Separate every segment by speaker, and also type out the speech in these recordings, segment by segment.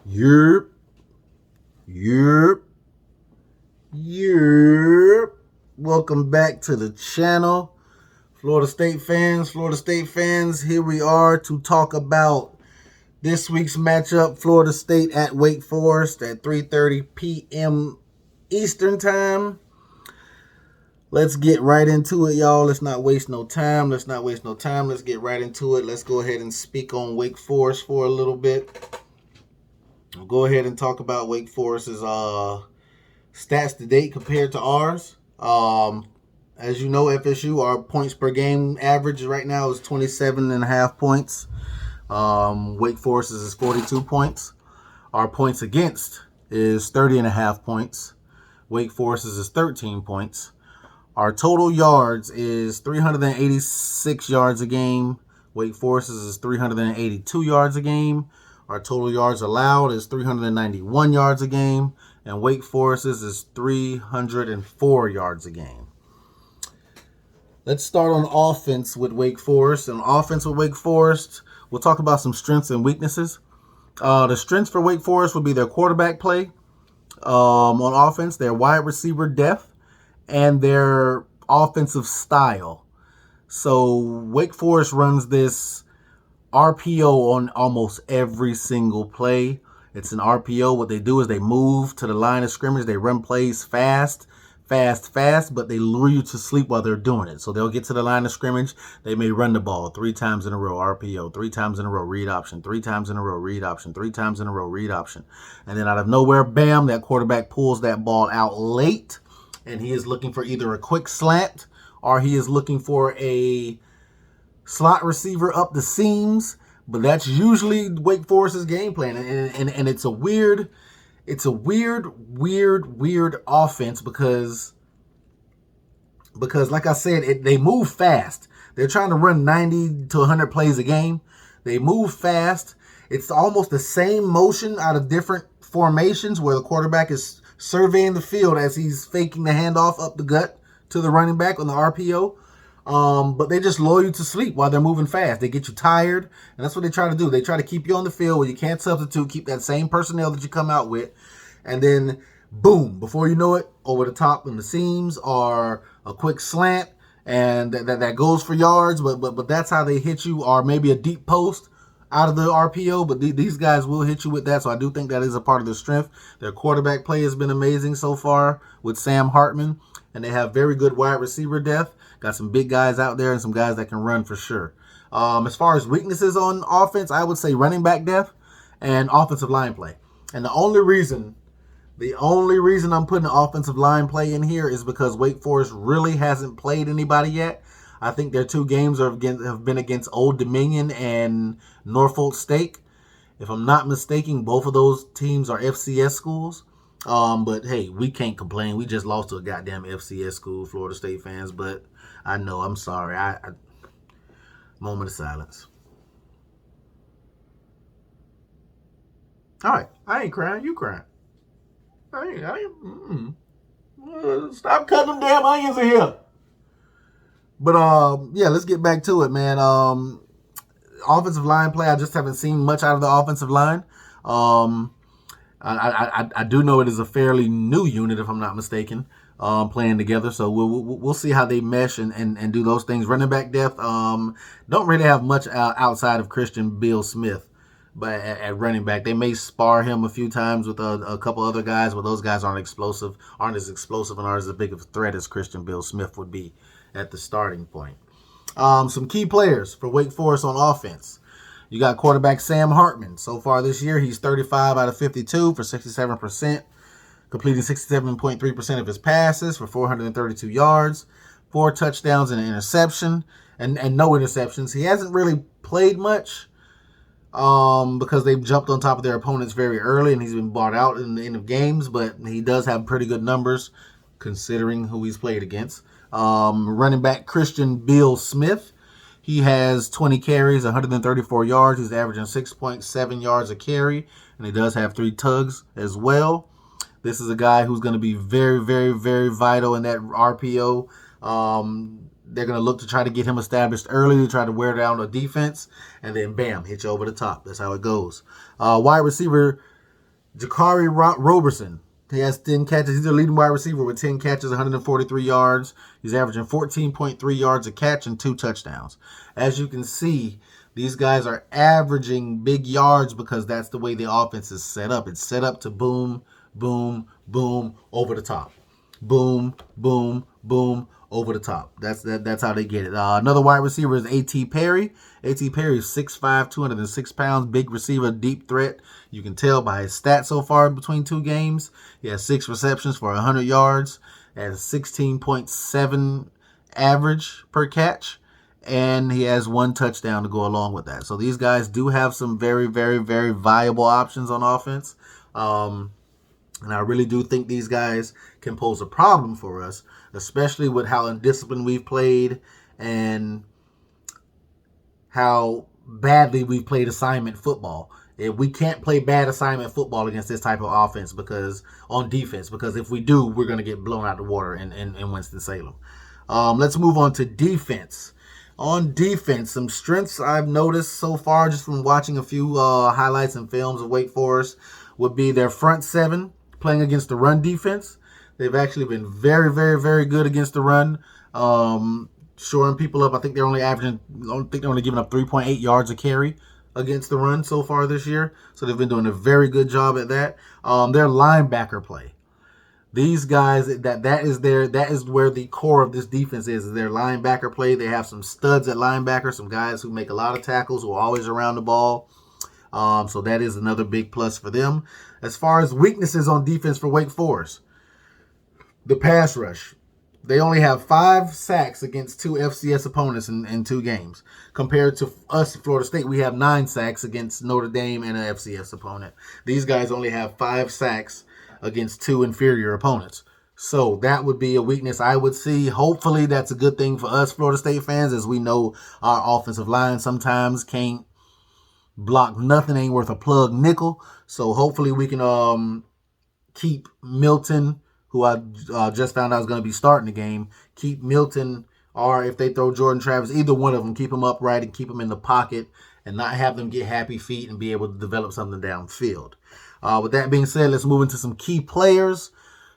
Speaker 1: Yerp, yerp, yerp. Welcome back to the channel. Florida State fans, here we are to talk about this week's matchup. Florida State at Wake Forest at 3:30 p.m. Eastern Time. Let's get right into it, y'all. Let's not waste no time. Let's get right into it. Let's go ahead and speak on Wake Forest for a little bit. We'll go ahead and talk about Wake Forest's stats to date compared to ours. As you know, FSU, our points per game average right now is 27.5 points. Wake Forest's is 42 points. Our points against is 30.5 points. Wake Forest's is 13 points. Our total yards is 386 yards a game. Wake Forest's is 382 yards a game. Our total yards allowed is 391 yards a game, and Wake Forest's is 304 yards a game. Let's start on offense with Wake Forest. On offense with Wake Forest, we'll talk about some strengths and weaknesses. The strengths for Wake Forest would be their quarterback play on offense, their wide receiver depth, and their offensive style. So Wake Forest runs this RPO on almost every single play. It's an RPO. What they do is they move to the line of scrimmage. They run plays fast, but they lure you to sleep while they're doing it. So they'll get to the line of scrimmage. They may run the ball 3 times in a row, RPO, 3 times in a row, read option, 3 times in a row, read option, 3 times in a row, read option. And then out of nowhere, bam, that quarterback pulls that ball out late, and he is looking for either a quick slant or he is looking for a slot receiver up the seams. But that's usually Wake Forest's game plan, and it's a weird offense because like I said, they move fast. They're trying to run 90 to 100 plays a game. They move fast. It's almost the same motion out of different formations where the quarterback is surveying the field as he's faking the handoff up the gut to the running back on the RPO. But they just lure you to sleep while they're moving fast. They get you tired, and that's what they try to do. They try to keep you on the field where you can't substitute, keep that same personnel that you come out with, and then boom, before you know it, over the top in the seams or a quick slant, and that goes for yards. But that's how they hit you, or maybe a deep post out of the RPO. But these guys will hit you with that, so I do think that is a part of their strength. Their quarterback play has been amazing so far with Sam Hartman, and they have very good wide receiver depth. Got some big guys out there and some guys that can run for sure. As far as weaknesses on offense, I would say running back depth and offensive line play. And the only reason I'm putting the offensive line play in here is because Wake Forest really hasn't played anybody yet. I think their 2 games have been against Old Dominion and Norfolk State. If I'm not mistaken, both of those teams are FCS schools. But hey, we can't complain. We just lost to a goddamn FCS school, Florida State fans. But I know, I'm sorry. Moment of silence. All right, I ain't crying. You crying? Stop cutting them damn onions in here. But yeah, let's get back to it, man. Offensive line play. I just haven't seen much out of the offensive line. I do know it is a fairly new unit, if I'm not mistaken, playing together. So we'll see how they mesh and do those things. Running back depth, don't really have much outside of Christian Bill Smith, but at running back, they may spar him a few times with a couple other guys, but those guys aren't as explosive and aren't as big of a threat as Christian Bill Smith would be at the starting point. Some key players for Wake Forest on offense. You got quarterback Sam Hartman. So far this year, he's 35 out of 52 for 67%, completing 67.3% of his passes for 432 yards, 4 touchdowns and an interception, and no interceptions. He hasn't really played much because they've jumped on top of their opponents very early, and he's been bought out in the end of games, but he does have pretty good numbers considering who he's played against. Running back Christian Bill Smith. He has 20 carries, 134 yards. He's averaging 6.7 yards a carry, and he does have 3 tugs as well. This is a guy who's going to be very, very, very vital in that RPO. They're going to look to try to get him established early to try to wear down a defense, and then bam, hit you over the top. That's how it goes. Wide receiver Roberson. He has 10 catches. He's the leading wide receiver with 10 catches, 143 yards. He's averaging 14.3 yards a catch and 2 touchdowns. As you can see, these guys are averaging big yards because that's the way the offense is set up. It's set up to boom, boom, boom, over the top. Boom, boom, boom, over the top. That's how they get it. Another wide receiver is A.T. Perry. A.T. Perry is 6'5", 206 pounds, big receiver, deep threat. You can tell by his stats so far between 2 games. He has 6 receptions for 100 yards, has 16.7 average per catch, and he has 1 touchdown to go along with that. So these guys do have some very, very, very viable options on offense. And I really do think these guys can pose a problem for us, especially with how undisciplined we've played and how badly we've played assignment football. We can't play bad assignment football against this type of offense because if we do, we're going to get blown out the water in Winston-Salem. Let's move on to defense. On defense, some strengths I've noticed so far just from watching a few highlights and films of Wake Forest would be their front 7 playing against the run defense. They've actually been very, very, very good against the run, shoring people up. I think they're only giving up 3.8 yards a carry against the run so far this year. So they've been doing a very good job at that. Their linebacker play. These guys, that is where the core of this defense is their linebacker play. They have some studs at linebacker, some guys who make a lot of tackles, who are always around the ball. So that is another big plus for them. As far as weaknesses on defense for Wake Forest, the pass rush. They only have 5 sacks against 2 FCS opponents in 2 games. Compared to us, Florida State, we have 9 sacks against Notre Dame and an FCS opponent. These guys only have 5 sacks against 2 inferior opponents. So that would be a weakness I would see. Hopefully that's a good thing for us Florida State fans, as we know our offensive line sometimes can't block nothing, ain't worth a plug nickel. So hopefully we can keep Milton, who I just found out is going to be starting the game, keep Milton, or if they throw Jordan Travis, either one of them, keep them upright and keep them in the pocket and not have them get happy feet and be able to develop something downfield. With that being said, let's move into some key players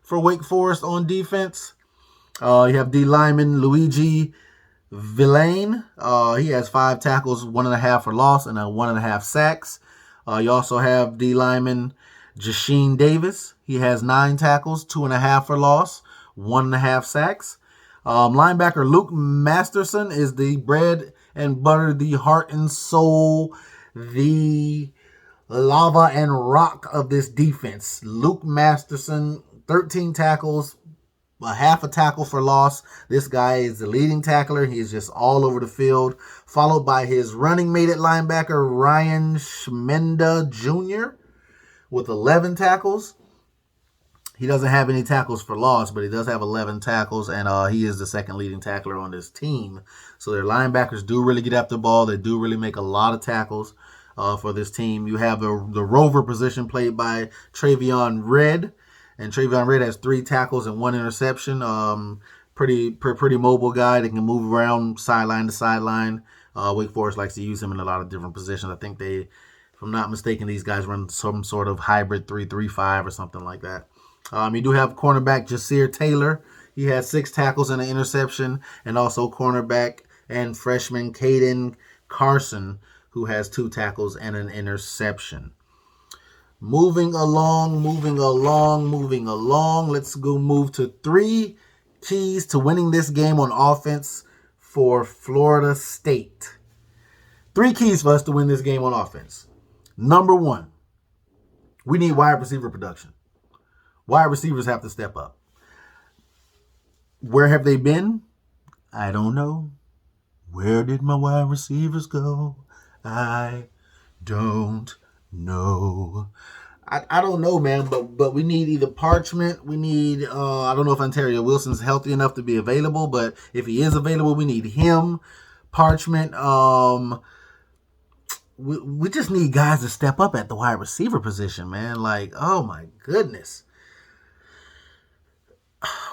Speaker 1: for Wake Forest on defense. You have D lineman Luigi Villain. He has 5 tackles, 1.5 for loss, and 1.5 sacks. You also have D lineman Jasheen Davis. He has 9 tackles, 2.5 for loss, 1.5 sacks. Linebacker Luke Masterson is the bread and butter, the heart and soul, the lava and rock of this defense. Luke Masterson, 13 tackles, a half a tackle for loss. This guy is the leading tackler. He is just all over the field. Followed by his running mate at linebacker, Ryan Schmenda Jr. with 11 tackles. He doesn't have any tackles for loss, but he does have 11 tackles, and he is the second leading tackler on this team. So their linebackers do really get after the ball. They do really make a lot of tackles for this team. You have the rover position played by Travion Red, and Travion Red has 3 tackles and 1 interception. Pretty mobile guy that can move around sideline to sideline. Wake Forest likes to use him in a lot of different positions. I think they, if I'm not mistaken, these guys run some sort of hybrid 3-3-5 or something like that. You do have cornerback Jasir Taylor. He has 6 tackles and an interception, and also cornerback and freshman Caden Carson, who has 2 tackles and an interception. Moving along. Let's go move to 3 keys to winning this game on offense for Florida State. 3 keys for us to win this game on offense. Number 1, we need wide receiver production. Wide receivers have to step up. Where have they been? I don't know. Where did my wide receivers go? I don't know. I don't know, man, but we need either Parchment. We need, I don't know if Ontario Wilson's healthy enough to be available, but if he is available, we need him. Parchment. We just need guys to step up at the wide receiver position, man. Like, oh my goodness.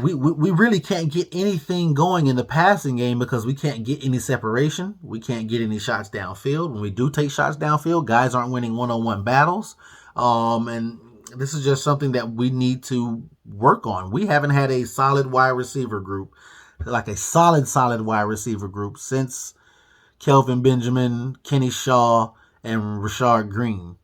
Speaker 1: We really can't get anything going in the passing game because we can't get any separation. We can't get any shots downfield. When we do take shots downfield, guys aren't winning one-on-one battles. And this is just something that we need to work on. We haven't had a solid wide receiver group, like a solid wide receiver group since Kelvin Benjamin, Kenny Shaw, and Rashard Green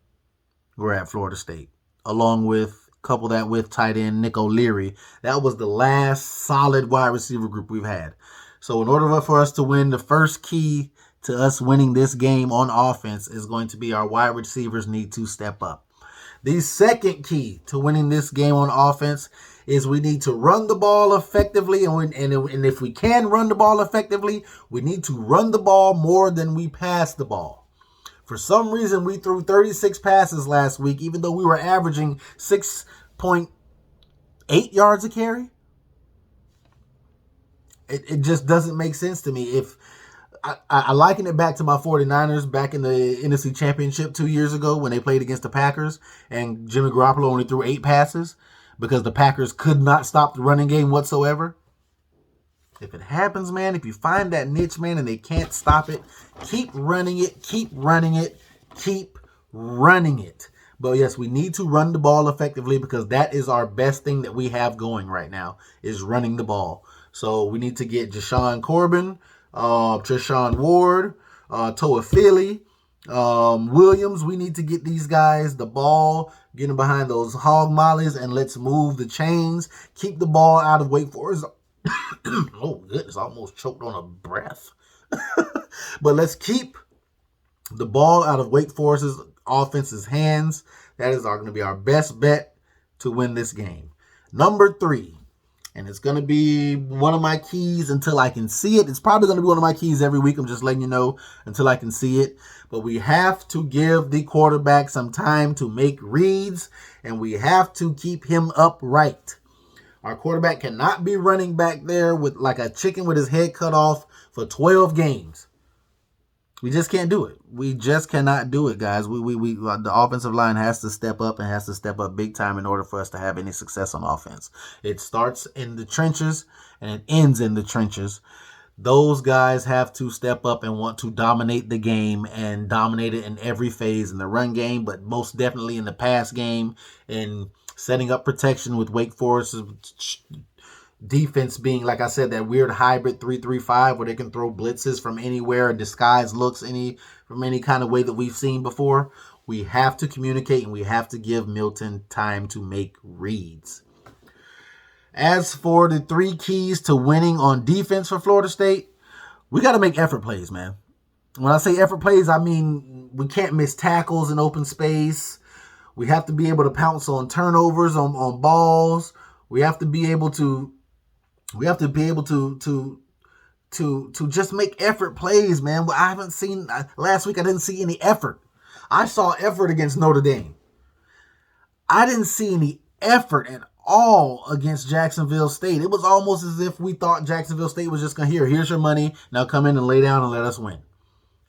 Speaker 1: were at Florida State, along with couple that with tight end Nick O'Leary. That was the last solid wide receiver group we've had. So in order for us to win, the first key to us winning this game on offense is going to be our wide receivers need to step up. The second key to winning this game on offense is we need to run the ball effectively, and if we can run the ball effectively, we need to run the ball more than we pass the ball. For some reason, we threw 36 passes last week, even though we were averaging 6.8 yards a carry. It just doesn't make sense to me. If I liken it back to my 49ers back in the NFC Championship 2 years ago when they played against the Packers and Jimmy Garoppolo only threw 8 passes because the Packers could not stop the running game whatsoever. If it happens, man, if you find that niche, man, and they can't stop it, keep running it, keep running it, keep running it. But yes, we need to run the ball effectively because that is our best thing that we have going right now is running the ball. So we need to get Jashawn Corbin, Treshawn Ward, Toa Philly, Williams. We need to get these guys the ball, get them behind those hog mollies, and let's move the chains. Keep the ball out of Wake Forest. Oh, goodness, I almost choked on a breath. But let's keep the ball out of Wake Forest's offense's hands. That is going to be our best bet to win this game. Number 3, and it's going to be one of my keys until I can see it. It's probably going to be one of my keys every week. I'm just letting you know until I can see it. But we have to give the quarterback some time to make reads, and we have to keep him upright. Our quarterback cannot be running back there with like a chicken with his head cut off for 12 games. We just can't do it. We just cannot do it, guys. The offensive line has to step up and has to step up big time in order for us to have any success on offense. It starts in the trenches and it ends in the trenches. Those guys have to step up and want to dominate the game and dominate it in every phase in the run game, but most definitely in the pass game and setting up protection with Wake Forest defense being, like I said, that weird hybrid 3-3-5 where they can throw blitzes from anywhere, disguise looks from any kind of way that we've seen before. We have to communicate and we have to give Milton time to make reads. As for the 3 keys to winning on defense for Florida State, we got to make effort plays, man. When I say effort plays, I mean we can't miss tackles in open space. We have to be able to pounce on turnovers, on balls. We have to be able to just make effort plays, man. I haven't seen last week. I didn't see any effort. I saw effort against Notre Dame. I didn't see any effort at all against Jacksonville State. It was almost as if we thought Jacksonville State was just going to here's your money. Now come in and lay down and let us win.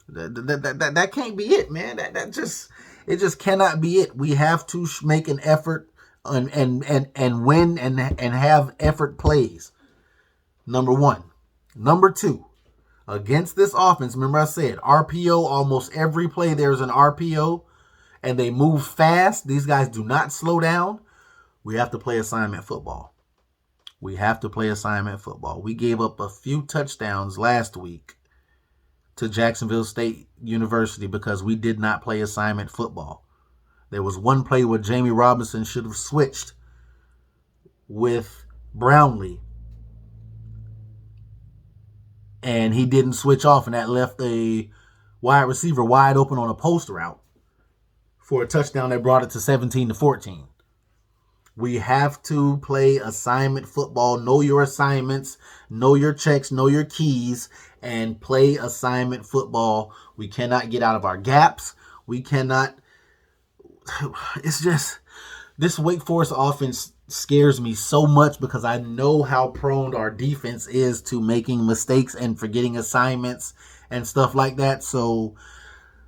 Speaker 1: That can't be it, man. It just cannot be it. We have to make an effort and win and have effort plays. Number 1. Number 2, against this offense, remember I said RPO, almost every play there's an RPO, and they move fast. These guys do not slow down. We have to play assignment football. We gave up a few touchdowns last week to Jacksonville State University because we did not play assignment football. There was one play where Jamie Robinson should have switched with Brownlee, and he didn't switch off, and that left a wide receiver wide open on a post route for a touchdown that brought it to 17-14. We have to play assignment football. Know your assignments, know your checks, know your keys, and play assignment football. We cannot get out of our gaps. We cannot. It's just, this Wake Forest offense scares me so much because I know how prone our defense is to making mistakes and forgetting assignments and stuff like that. So,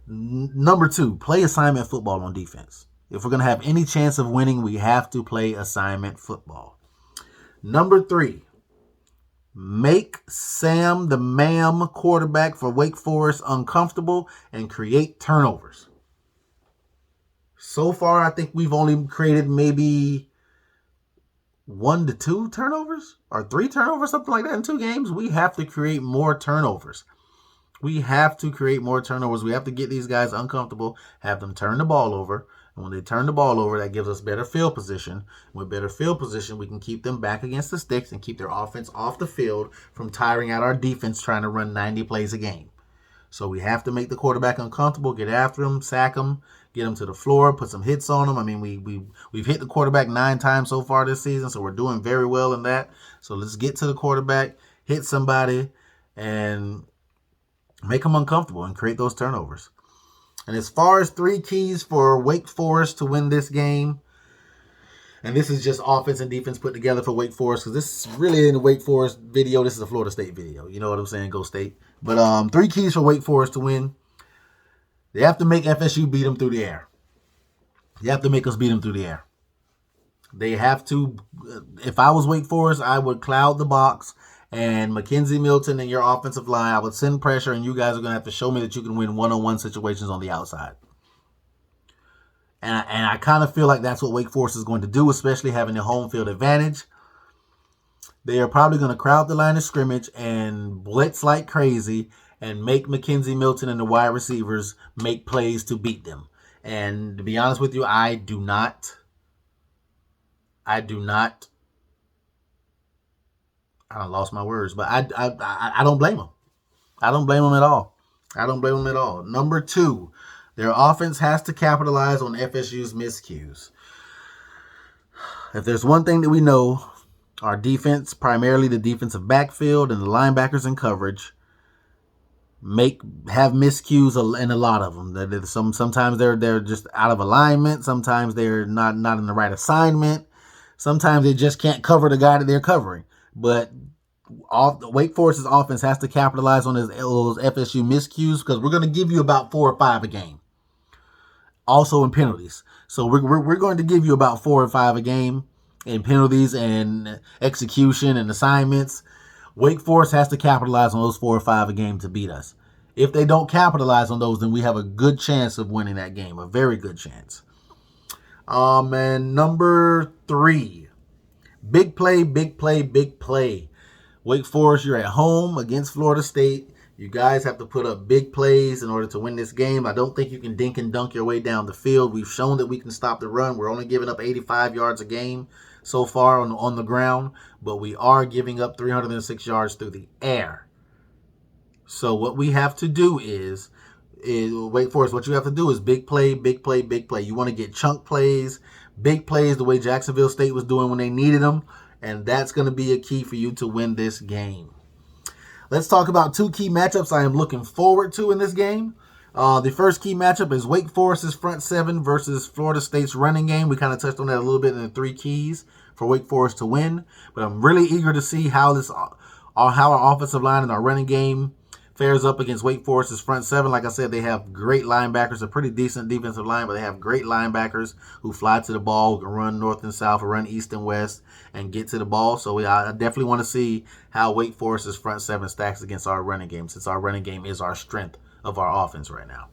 Speaker 1: number 2, play assignment football on defense. If we're going to have any chance of winning, we have to play assignment football. Number 3, make Sam the Mam quarterback for Wake Forest uncomfortable and create turnovers. So far, I think we've only created maybe 1 to 2 turnovers or 3 turnovers, something like that in 2 games. We have to create more turnovers. We have to create more turnovers. We have to get these guys uncomfortable, have them turn the ball over. And when they turn the ball over, that gives us better field position. With better field position, we can keep them back against the sticks and keep their offense off the field from tiring out our defense trying to run 90 plays a game. So we have to make the quarterback uncomfortable, get after him, sack him, get him to the floor, put some hits on him. I mean, we've hit the quarterback 9 times so far this season, so we're doing very well in that. So let's get to the quarterback, hit somebody, and make them uncomfortable and create those turnovers. And as far as 3 keys for Wake Forest to win this game, and this is just offense and defense put together for Wake Forest, because this is really in the Wake Forest video. This is a Florida State video. You know what I'm saying? Go State. But 3 keys for Wake Forest to win. They have to make FSU beat them through the air. They have to make us beat them through the air. They have to. If I was Wake Forest, I would cloud the box. And Mackenzie Milton and your offensive line, I would send pressure, and you guys are going to have to show me that you can win one-on-one situations on the outside. And I kind of feel like that's what Wake Forest is going to do, especially having the home field advantage. They are probably going to crowd the line of scrimmage and blitz like crazy and make Mackenzie Milton and the wide receivers make plays to beat them. And to be honest with you, I lost my words, but I don't blame them. I don't blame them at all. Number 2, their offense has to capitalize on FSU's miscues. If there's one thing that we know, our defense, primarily the defensive backfield and the linebackers in coverage, have miscues in a lot of them. Sometimes they're just out of alignment. Sometimes they're not in the right assignment. Sometimes they just can't cover the guy that they're covering. But Wake Forest's offense has to capitalize on those FSU miscues, because we're going to give you about 4 or 5 a game. Also in penalties. So we're going to give you about 4 or 5 a game in penalties and execution and assignments. Wake Forest has to capitalize on those 4 or 5 a game to beat us. If they don't capitalize on those, then we have a good chance of winning that game. A very good chance. And number 3, big play. Wake Forest, you're at home against Florida State. You guys have to put up big plays in order to win this game. I don't think you can dink and dunk your way down the field. We've shown that we can stop the run. We're only giving up 85 yards a game so far on the ground, but we are giving up 306 yards through the air. So what we have to do is Wake Forest, what you have to do is big play. You want to get chunk plays, big plays the way Jacksonville State was doing when they needed them, and that's going to be a key for you to win this game. Let's talk about 2 key matchups I am looking forward to in this game. The first key matchup is Wake Forest's front 7 versus Florida State's running game. We kind of touched on that a little bit in the 3 keys for Wake Forest to win. But I'm really eager to see how our offensive line and our running game fares up against Wake Forest's front 7. Like I said, they have great linebackers, a pretty decent defensive line, but they have great linebackers who fly to the ball, who can run north and south, or run east and west, and get to the ball. So I definitely want to see how Wake Forest's front 7 stacks against our running game, since our running game is our strength of our offense right now.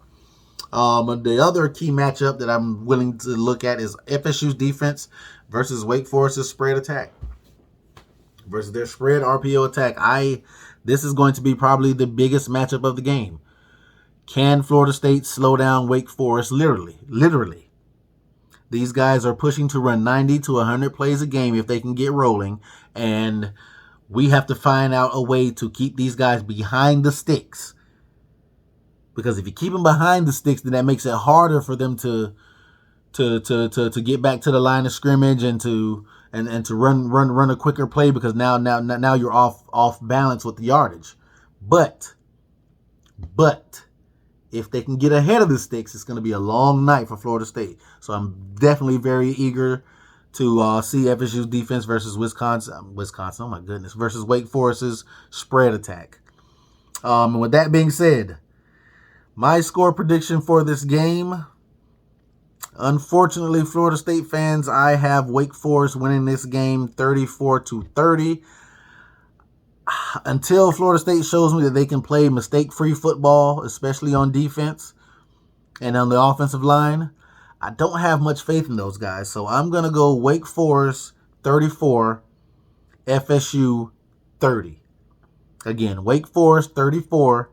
Speaker 1: The other key matchup that I'm willing to look at is FSU's defense versus Wake Forest's spread attack. Versus their spread RPO attack. This is going to be probably the biggest matchup of the game. Can Florida State slow down Wake Forest? Literally. These guys are pushing to run 90 to 100 plays a game if they can get rolling. And we have to find out a way to keep these guys behind the sticks. Because if you keep them behind the sticks, then that makes it harder for them to get back to the line of scrimmage and to run a quicker play, because now you're off balance with the yardage. But if they can get ahead of the sticks, it's going to be a long night for Florida State. So I'm definitely very eager to see FSU's defense versus Wisconsin. Oh my goodness, versus Wake Forest's spread attack. And with that being said, my score prediction for this game. Unfortunately, Florida State fans, I have Wake Forest winning this game 34-30. Until Florida State shows me that they can play mistake-free football, especially on defense and on the offensive line, I don't have much faith in those guys. So I'm going to go Wake Forest 34, FSU 30. Again, Wake Forest 34,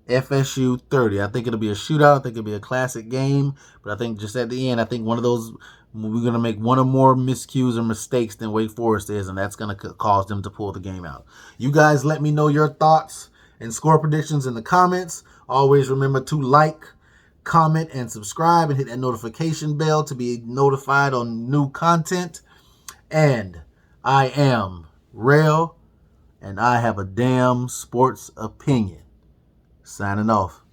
Speaker 1: FSU 30. I think it'll be a shootout. I think it'll be a classic game. But I think just at the end, I think one of those, we're going to make one or more miscues or mistakes than Wake Forest is, and that's going to cause them to pull the game out. You guys let me know your thoughts and score predictions in the comments. Always remember to like, comment, and subscribe, and hit that notification bell to be notified on new content. And I am Rail, and I have a damn sports opinion. Signing off.